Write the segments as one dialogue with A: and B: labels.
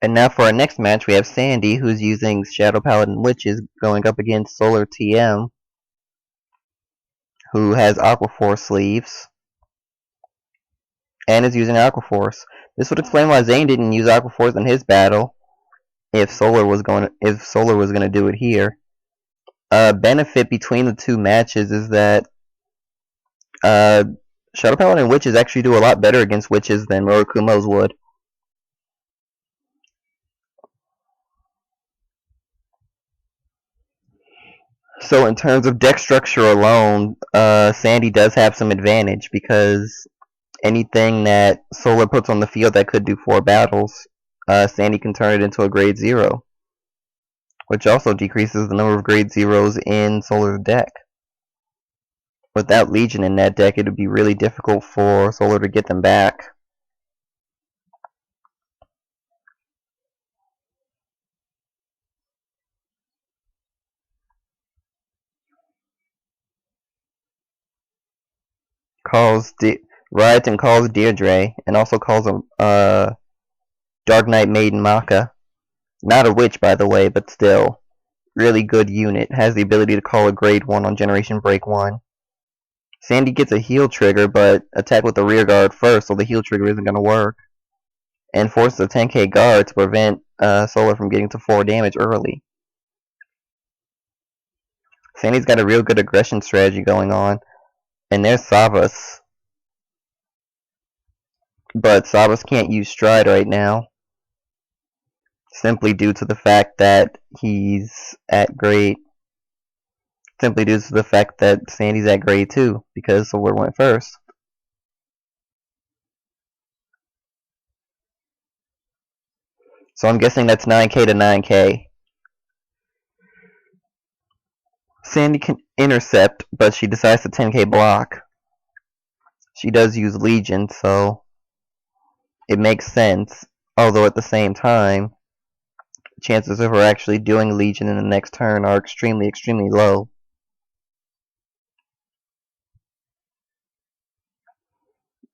A: And now for our next match, we have Sandy, who's using Shadow Paladin Witches, going up against SolarTM, who has Aquaforce sleeves, and is using Aquaforce. This would explain why Zane didn't use Aquaforce in his battle, if Solar was going to do it here. Benefit between the two matches is that Shadow Paladin Witches actually do a lot better against witches than Rorokumo's would. So in terms of deck structure alone, Sandy does have some advantage because anything that Solar puts on the field that could do 4 battles, Sandy can turn it into a grade 0, which also decreases the number of grade 0s in Solar's deck. Without Legion in that deck, it would be really difficult for Solar to get them back. Riots and calls Deirdre, and also calls him Dark Knight Maiden Maka. Not a witch, by the way, but still. Really good unit. Has the ability to call a grade 1 on Generation Break 1. Sandy gets a heal trigger, but attack with the rear guard first, so the heal trigger isn't going to work. And forces a 10k guard to prevent Solar from getting to 4 damage early. Sandy's got a real good aggression strategy going on. And there's Savas. But Savas can't use Stride right now, simply due to the fact that he's at grade. Simply due to the fact that Sandy's at grade 2, because Solar went first. So I'm guessing that's 9k to 9k. Sandy can intercept, but she decides to 10k block. She does use Legion, so it makes sense, although at the same time, chances of her actually doing Legion in the next turn are extremely, extremely low.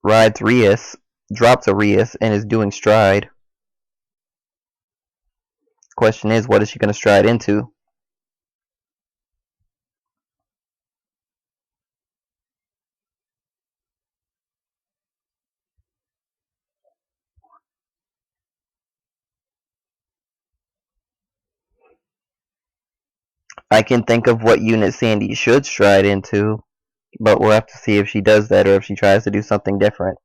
A: Rides Rias, drops a Rias, and is doing Stride. Question is, what is she going to Stride into? I can think of what unit Sandy should Stride into, but we'll have to see if she does that or if she tries to do something different.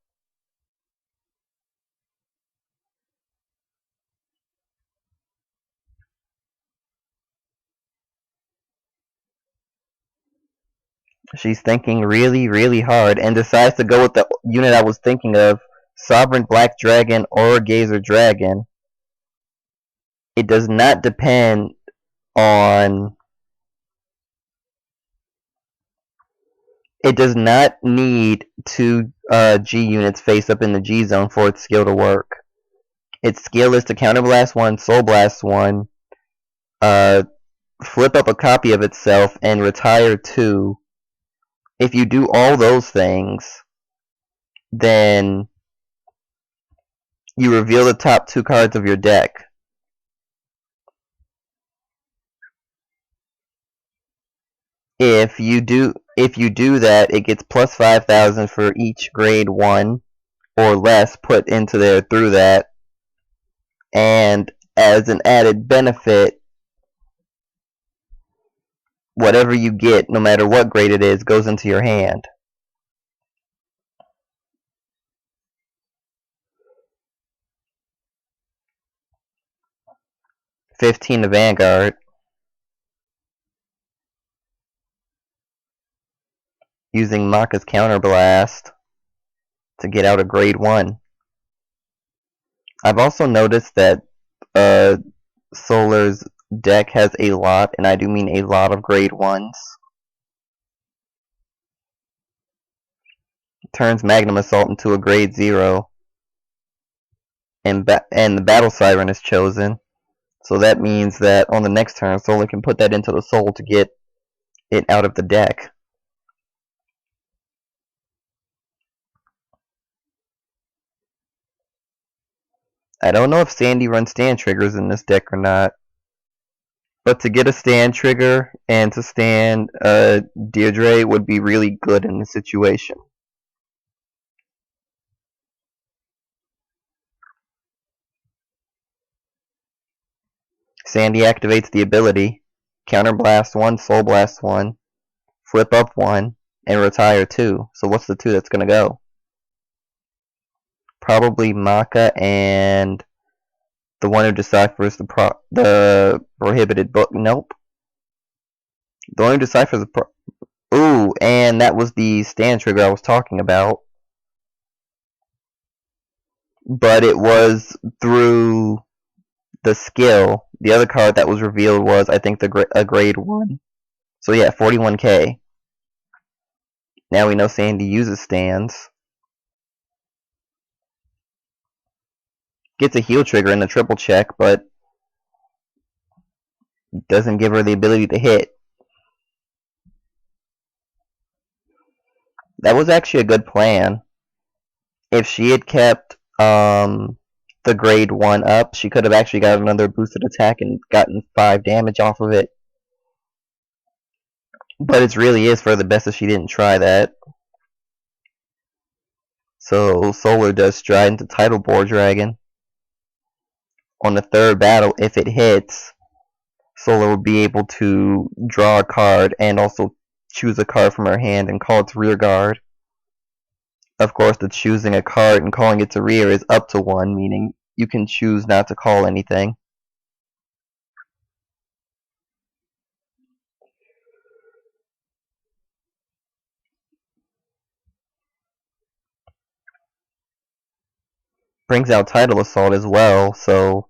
A: She's thinking really, really hard and decides to go with the unit I was thinking of, Sovereign Black Dragon or Gazer Dragon. It does not depend on... It does not need 2 G units face up in the G zone for its skill to work. Its skill is to Counterblast 1, Soul Blast 1, flip up a copy of itself, and retire 2. If you do all those things, then you reveal the top 2 cards of your deck. If you do that, it gets plus 5,000 for each grade 1 or less put into there through that. And as an added benefit, whatever you get, no matter what grade it is, goes into your hand. $15 to Vanguard. Using Maka's Counterblast to get out a grade 1. I've also noticed that Solar's deck has a lot, and I do mean a lot, of grade 1s. Turns Magnum Assault into a grade 0. And the Battle Siren is chosen. So that means that on the next turn, Solar can put that into the Soul to get it out of the deck. I don't know if Sandy runs stand triggers in this deck or not. But to get a stand trigger and to stand Deirdre would be really good in this situation. Sandy activates the ability, Counterblast 1, Soul Blast 1, Flip up 1, and Retire 2. So what's the 2 that's going to go? Probably Maka and the one who deciphers the prohibited book. Nope. The one who deciphers the ooh, and that was the stand trigger I was talking about. But it was through the skill. The other card that was revealed was, I think, a grade 1. So yeah, 41k. Now we know Sandy uses stands. Gets a heal trigger in the triple check, but doesn't give her the ability to hit. That was actually a good plan. If she had kept the grade 1 up, she could have actually got another boosted attack and gotten 5 damage off of it. But it really is for the best if she didn't try that. So Solar does stride into Tidal Bore Dragon. On the third battle, if it hits, Solar will be able to draw a card and also choose a card from her hand and call it to rear guard. Of course, the choosing a card and calling it to rear is up to 1, meaning you can choose not to call anything. Brings out Tidal Assault as well, so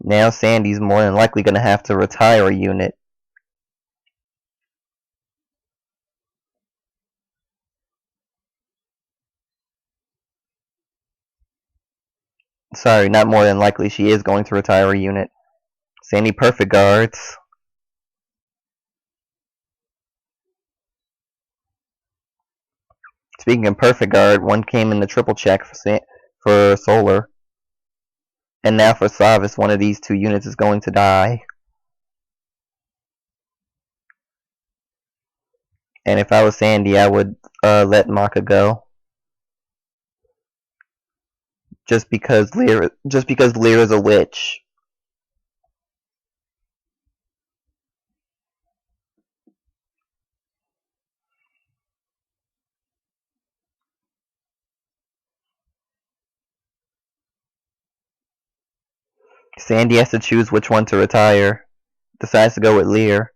A: now Sandy's more than likely going to have to retire a unit. Sorry, not more than likely, she is going to retire a unit. Sandy Perfect Guards. Speaking of Perfect Guard, one came in the triple check for Solar. And now for Savis, one of these 2 units is going to die. And if I was Sandy, I would let Maka go. Just because Lear is a witch. Sandy has to choose which one to retire. Decides to go with Lear.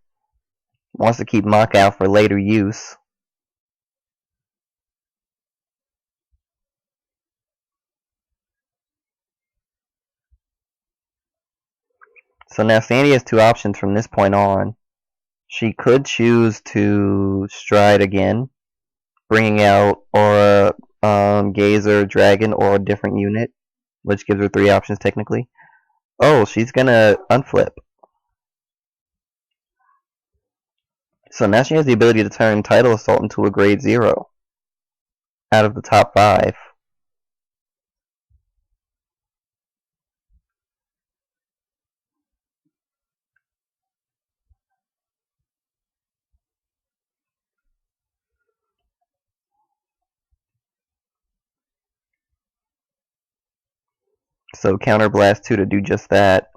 A: Wants to keep Maka out for later use. So now Sandy has 2 options from this point on. She could choose to stride again, bringing out Aura, Gazer, Dragon, or a different unit, which gives her 3 options technically. Oh, she's gonna unflip. So now she has the ability to turn Tidal Assault into a grade 0 out of the top 5. So Counterblast 2 to do just that.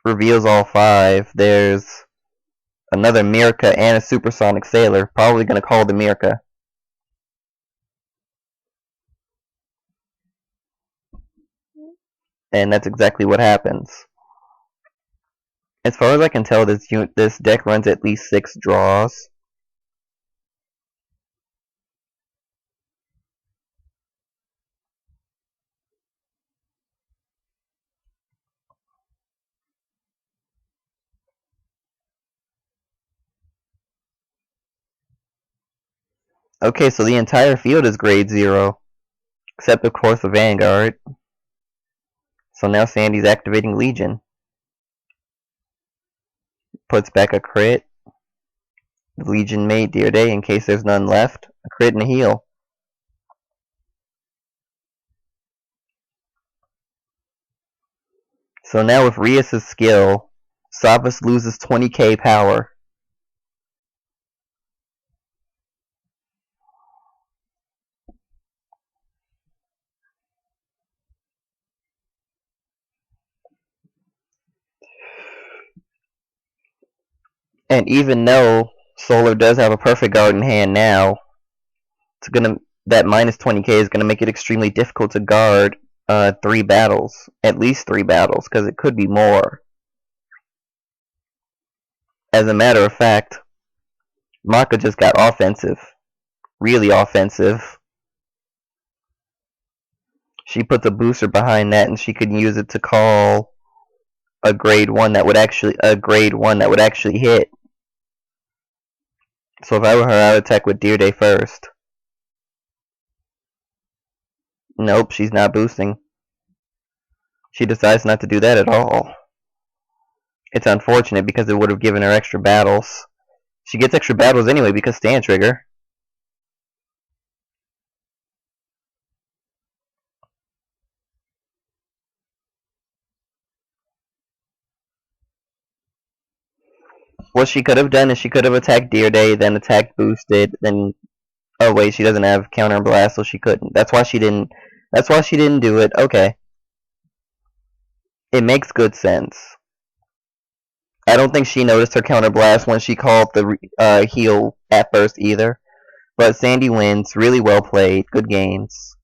A: Reveals all 5. There's another Mirka and a Supersonic Sailor. Probably going to call the Mirka. And that's exactly what happens. As far as I can tell, this deck runs at least 6 draws. Okay, so the entire field is grade 0. Except, of course, the Vanguard. So now Sandy's activating Legion. Puts back a crit. The Legion mate Deerday in case there's none left. A crit and a heal. So now with Rias' skill, Savas loses 20k power. And even though Solar does have a perfect guard in hand now, that minus 20k is gonna make it extremely difficult to guard 3 battles, at least 3 battles, because it could be more. As a matter of fact, Maka just got offensive, really offensive. She puts a booster behind that, and she could use it to call a grade 1 that would actually hit. So if I were her, I would attack with Deer Day first. Nope, she's not boosting. She decides not to do that at all. It's unfortunate because it would have given her extra battles. She gets extra battles anyway because stand trigger. What she could have done is she could have attacked Deer Day, then attacked boosted, then oh wait, she doesn't have counter blast, so she couldn't. That's why she didn't do it. Okay. It makes good sense. I don't think she noticed her counter blast when she called the heal at first either. But Sandy wins. Really well played. Good games.